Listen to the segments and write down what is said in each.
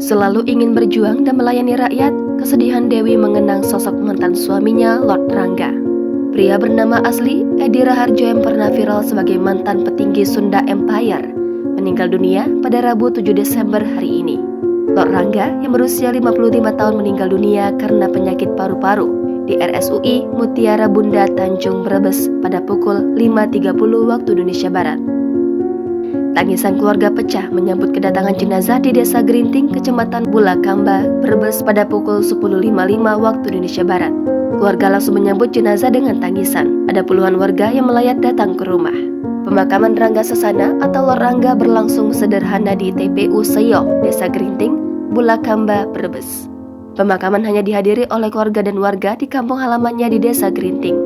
Selalu ingin berjuang dan melayani rakyat, kesedihan Dewi mengenang sosok mantan suaminya, Lord Rangga. Pria bernama asli Edi Raharjo yang pernah viral sebagai mantan petinggi Sunda Empire meninggal dunia pada Rabu 7 Desember hari ini. Lord Rangga yang berusia 55 tahun meninggal dunia karena penyakit paru-paru di RSUI Mutiara Bunda Tanjung Brebes pada pukul 5.30 waktu Indonesia Barat. Tangisan keluarga pecah menyambut kedatangan jenazah di Desa Gerinting, Kecamatan Bulakamba, Brebes pada pukul 10.55 waktu Indonesia Barat. Keluarga langsung menyambut jenazah dengan tangisan. Ada puluhan warga yang melayat datang ke rumah. Pemakaman Rangga Sesana atau Lord Rangga berlangsung sederhana di TPU Seyok, Desa Gerinting, Bulakamba, Brebes. Pemakaman hanya dihadiri oleh keluarga dan warga di kampung halamannya di Desa Gerinting.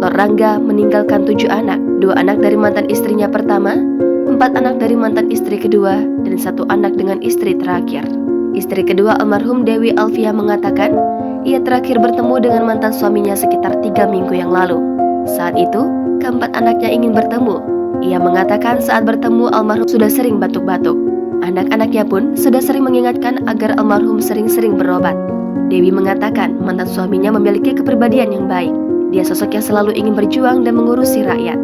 Lord Rangga meninggalkan 7 anak, 2 anak dari mantan istrinya pertama, 4 anak dari mantan istri kedua, dan 1 anak dengan istri terakhir. Istri kedua almarhum Dewi Alfia mengatakan, ia terakhir bertemu dengan mantan suaminya sekitar 3 minggu yang lalu. Saat itu, keempat anaknya ingin bertemu. Ia mengatakan saat bertemu almarhum sudah sering batuk-batuk. Anak-anaknya pun sudah sering mengingatkan agar almarhum sering-sering berobat. Dewi mengatakan mantan suaminya memiliki kepribadian yang baik. Dia sosok yang selalu ingin berjuang dan mengurusi rakyat.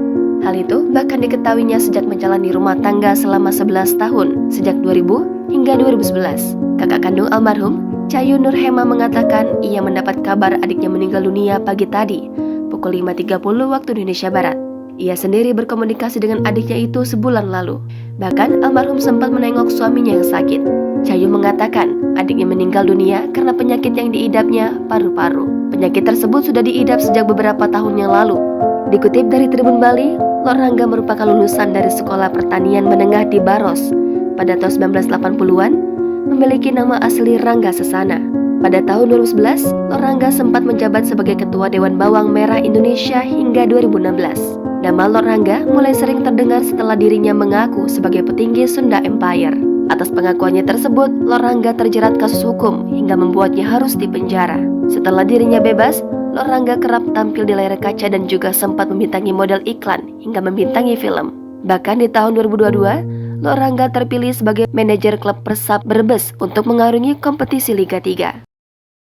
Hal itu bahkan diketahuinya sejak menjalani rumah tangga selama 11 tahun, sejak 2000 hingga 2011. Kakak kandung almarhum, Cayu Nurhema mengatakan ia mendapat kabar adiknya meninggal dunia pagi tadi, pukul 5.30 waktu Indonesia Barat. Ia sendiri berkomunikasi dengan adiknya itu sebulan lalu. Bahkan almarhum sempat menengok suaminya yang sakit. Cayu mengatakan adiknya meninggal dunia karena penyakit yang diidapnya, paru-paru. Penyakit tersebut sudah diidap sejak beberapa tahun yang lalu. Dikutip dari Tribun Bali, Lord Rangga merupakan lulusan dari Sekolah Pertanian Menengah di Baros. Pada tahun 1980-an, memiliki nama asli Rangga Sesana. Pada tahun 2011, Lord Rangga sempat menjabat sebagai Ketua Dewan Bawang Merah Indonesia hingga 2016. Nama Lord Rangga mulai sering terdengar setelah dirinya mengaku sebagai petinggi Sunda Empire. Atas pengakuannya tersebut, Lord Rangga terjerat kasus hukum hingga membuatnya harus dipenjara. Setelah dirinya bebas, Lord Rangga kerap tampil di layar kaca dan juga sempat membintangi model iklan hingga membintangi film. Bahkan di tahun 2022, Lord Rangga terpilih sebagai manajer klub Persab Brebes untuk mengarungi kompetisi Liga 3.